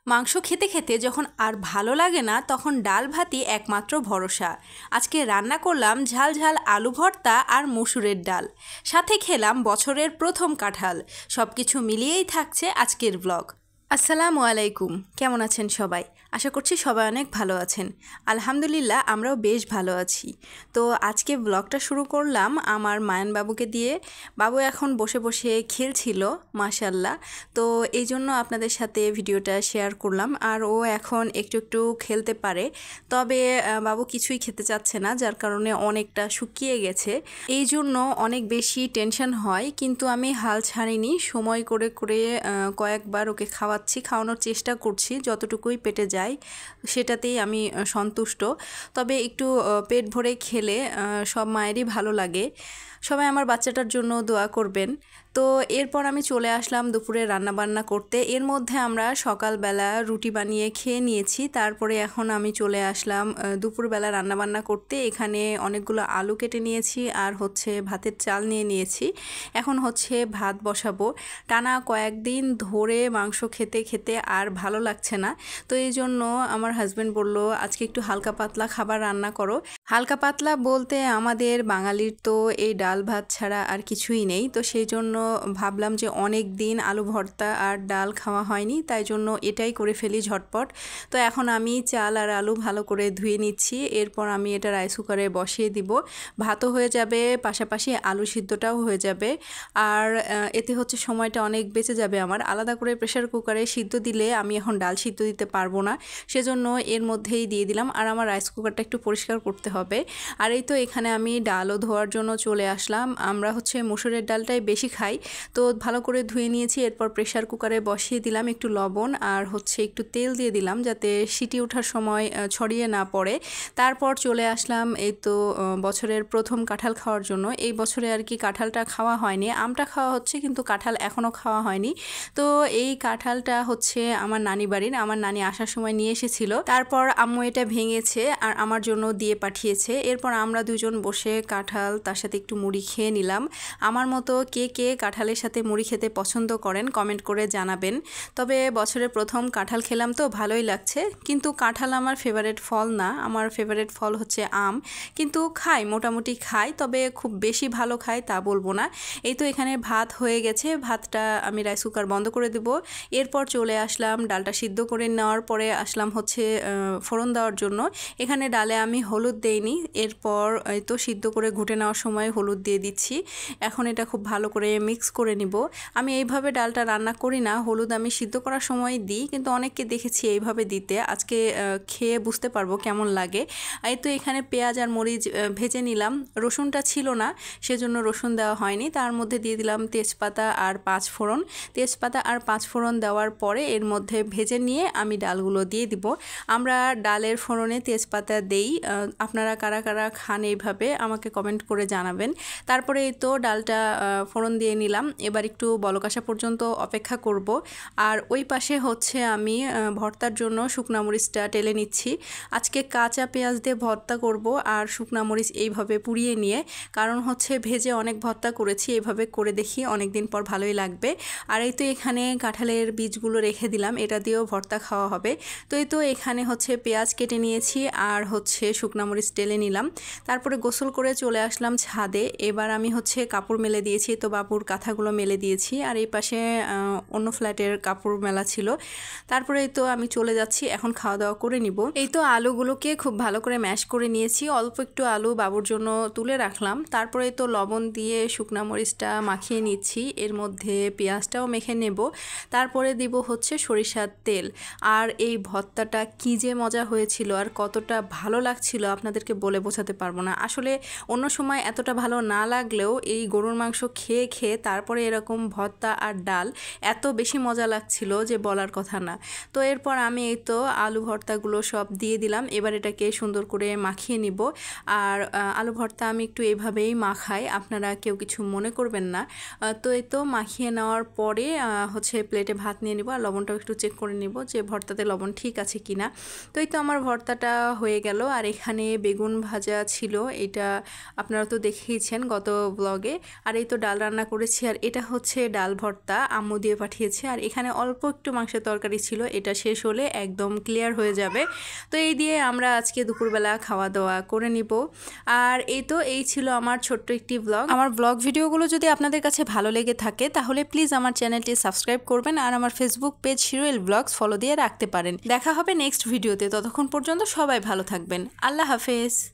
মাংস খেতে খেতে যখন আর ভালো লাগে না তখন ডাল ভাতই একমাত্র ভরসা। আজকে রান্না করলাম ঝাল ঝাল আলু ভর্তা আর মসুরের ডাল, সাথে খেলাম বছরের প্রথম কাঁঠাল। সব কিছু মিলিয়েই থাকছে আজকের ব্লগ। আসসালামু আলাইকুম, কেমন আছেন সবাই? আশা করছি সবাই অনেক ভালো আছেন। আলহামদুলিল্লাহ আমরাও বেশ ভালো আছি। তো আজকে ব্লগটা শুরু করলাম আমার মায়ান বাবুকে দিয়ে। বাবু এখন বসে বসে খেলছিল মাশাল্লাহ। তো এই জন্য আপনাদের সাথে ভিডিওটা শেয়ার করলাম। আর ও এখন একটু একটু খেলতে পারে, তবে বাবু কিছুই খেতে চাচ্ছে না, যার কারণে অনেকটা শুকিয়ে গেছে। এই জন্য অনেক বেশি টেনশন হয়, কিন্তু আমি হাল ছাড়িনি। সময় করে করে কয়েকবার ওকে খাওয়ানোর চেষ্টা করছি, যতটুকুই পেটে যায় সেটাতেই আমি সন্তুষ্ট। তবে একটু পেট ভরে খেলে সব মায়েরই ভালো লাগে। সবাই আমার বাচ্চাটার জন্য দোয়া করবেন। তো এরপর আমি চলে আসলাম দুপুরে রান্নাবান্না করতে। এর মধ্যে আমরা সকালবেলা রুটি বানিয়ে খেয়ে নিয়েছি, তারপরে এখন আমি চলে আসলাম দুপুরবেলা রান্নাবান্না করতে। এখানে অনেকগুলো আলু কেটে নিয়েছি আর ভাতের চাল নিয়ে নিয়েছি। এখন ভাত বসাবো। টানা কয়েকদিন ধরে মাংস খেতে খেতে আর ভালো লাগছে না, তো এই জন্য আমার হাজব্যান্ড বলল আজকে একটু হালকা পাতলা খাবার রান্না করো। হালকা পাতলা বলতে আমাদের বাঙালির তো এই ডাল ভাত ছাড়া আর কিছুই নেই। তো সেই জন্য ভাবলাম যে অনেক দিন আলু ভর্তা আর ডাল খাওয়া হয়নি, তাই জন্য এটাই করে ফেলি ঝটপট। তো এখন আমি চাল আর আলু ভালো করে ধুয়ে নিচ্ছি। এরপর আমি এটা রাইস কুকারে বসিয়ে দিব। ভাতও হয়ে যাবে, পাশাপাশি আলু সিদ্ধটাও হয়ে যাবে। আর এতে সময়টা অনেক বেঁচে যাবে আমার। আলাদা করে প্রেশার কুকারে সিদ্ধ দিলে আমি এখন ডাল সিদ্ধ দিতে পারবো না, সেজন্য এর মধ্যেই দিয়ে দিলাম। আর আমার রাইস কুকারটা একটু পরিষ্কার করতে হবে। আর এই তো এখানে আমি ডালও ধোয়ার জন্য চলে আসলাম। আমরা মসুরের ডালটাই বেশি খাই, তো ভালো করে ধুয়ে নিয়েছি। এরপর প্রেশার কুকারে বসিয়ে দিলাম একটু লবণ আর একটু তেল দিয়ে দিলাম, যাতে সিটি ওঠার সময় ছড়িয়ে না পড়ে। তারপর চলে আসলাম এই তো বছরের প্রথম কাঁঠাল খাওয়ার জন্য। এই বছরে আর কি কাঁঠালটা খাওয়া হয়নি, আমটা খাওয়া হচ্ছে কিন্তু কাঁঠাল এখনও খাওয়া হয়নি। তো এই কাঁঠালটা আমার নানি বাড়ির, আমার নানি আসার সময় নিয়ে এসেছিল। তারপর আম্মু এটা ভেঙেছে আর আমার জন্য দিয়ে পাঠিয়েছে। এরপর আমরা দুজন বসে কাঁঠাল তার সাথে একটু মুড়ি খেয়ে নিলাম। আমার মতো কে কে কাঁঠালের সাথে মুড়ি খেতে পছন্দ করেন কমেন্ট করে জানাবেন। তবে বছরের প্রথম কাঁঠাল খেলাম তো ভালোই লাগছে, কিন্তু কাঁঠাল আমার ফেভারিট ফল না। আমার ফেভারিট ফল আম, কিন্তু খাই, মোটামুটি খাই, তবে খুব বেশি ভালো খাই তা বলবো না। এই তো এখানে ভাত হয়ে গেছে, ভাতটা আমি রাইস কুকার বন্ধ করে দেব। এরপর চলে আসলাম ডালটা সিদ্ধ করে নেওয়ার পরে আসলাম ফোড়ন দেওয়ার জন্য। এখানে ডালে আমি হলুদ দেইনি, এরপর এই তো সিদ্ধ করে ঘুটে নেওয়ার সময় হলুদ দিয়ে দিচ্ছি। এখন এটা খুব ভালো করে মিক্স করে নিব। আমি এইভাবে ডালটা রান্না করি না, হলুদ আমি সিদ্ধ করার সময় দিই, কিন্তু অনেককে দেখেছি এইভাবে দিতে। আজকে খেয়ে বুঝতে পারবো কেমন লাগে। এই তো এখানে পেঁয়াজ আর মরিচ ভেজে নিলাম। রসুনটা ছিল না, সেজন্য রসুন দেওয়া হয়নি। তার মধ্যে দিয়ে দিলাম তেজপাতা আর পাঁচফোড়ন। তেজপাতা আর পাঁচফোড়ন দেওয়ার পরে এর মধ্যে ভেজে নিয়ে আমি ডালগুলো দিয়ে দিব। আমরা ডালের ফোড়নে তেজপাতা দেই, আপনারা কারা কারা খান এইভাবে আমাকে কমেন্ট করে জানাবেন। তারপরে এই তো ডালটা ফোড়ন দিয়ে নিলাম। এবার একটু বলক আসা পর্যন্ত অপেক্ষা করব। আর ওই পাশে আমি ভর্তার জন্য শুকনা মরিচটা টেলে নিচ্ছি। আজকে কাঁচা পেঁয়াজ দিয়ে ভর্তা করব আর শুকনা মরিচ এইভাবে পুড়িয়ে নিয়ে, কারণ ভেজে অনেক ভর্তা করেছি, এইভাবে করে দেখি অনেক দিন পর ভালোই লাগবে। আর এই তো এখানে কাঁঠালের বীজগুলো রেখে দিলাম, এটা দিয়েও ভর্তা খাওয়া হবে। তো এই তো এখানে পেঁয়াজ কেটে নিয়েছি আর শুকনা মরিচ টেলে নিলাম। তারপরে গোসল করে চলে আসলাম ছাদে। এবার আমি কাপড় মেলে দিয়েছি, তো বাবুর কাঁথাগুলো মেলে দিয়েছি। আর এই পাশে অন্য ফ্ল্যাটের কাপড় মেলা ছিল। তারপরে এই তো আমি চলে যাচ্ছি, এখন খাওয়া দাওয়া করে নিব। এই তো আলুগুলোকে খুব ভালো করে ম্যাশ করে নিয়েছি, অল্প একটু আলু বাবুর জন্য তুলে রাখলাম। তারপরে তো লবণ দিয়ে শুকনা মরিচটা মাখিয়ে নিচ্ছি, এর মধ্যে পেঁয়াজটাও মেখে নেব। তারপরে দিব সরিষার তেল। আর এই ভর্তাটা কি যে মজা হয়েছিল আর কতটা ভালো লাগছিল আপনাদেরকে বলে বোঝাতে পারবো না। আসলে অন্য সময় এতটা ভালো না লাগলেও এই গরুর মাংস খেয়ে খেয়ে তারপরে এরকম ভর্তা আর ডাল এত বেশি মজা লাগছিল যে বলার কথা না। তো এরপর আমি এই তো আলু ভর্তাগুলো সব দিয়ে দিলাম। এবার এটাকে সুন্দর করে মাখিয়ে নিব। আর আলু ভর্তা আমি একটু এইভাবেই মাখাই, আপনারা কেউ কিছু মনে করবেন না। তো এই তো মাখিয়ে নেওয়ার পরে প্লেটে ভাত নিয়ে নিব আর লবণটাও একটু চেক করে নিব যে ভর্তাতে লবণ ঠিক আছে কিনা। তো এই তো আমার ভর্তাটা হয়ে গেল। আর এখানে বেগুন ভাজা ছিল, এটা আপনারা তো দেখেইছেন গত ব্লগে। আর এই তো ডাল রান্না করেছি, আর এটা হচ্ছে ডাল ভর্তা, আম্মু দিয়ে পাঠিয়েছে। আর এখানে অল্প একটু মাংসের তরকারি ছিল, এটা শেষ হলে একদম ক্লিয়ার হয়ে যাবে। তো এই দিয়ে আমরা আজকে দুপুরবেলা খাওয়া দাওয়া করে নিব। আর এই ছিল আমার ছোট্ট একটি ব্লগ। আমার ব্লগ ভিডিওগুলো যদি আপনাদের কাছে ভালো লেগে থাকে তাহলে প্লিজ আমার চ্যানেলটি সাবস্ক্রাইব করবেন, আর আমার ফেসবুক পেজ হিরোয়েল ব্লগস ফলো দিয়ে রাখতে পারেন। দেখা হবে নেক্সট ভিডিওতে, ততক্ষণ পর্যন্ত সবাই ভালো থাকবেন। আল্লাহ হাফেজ।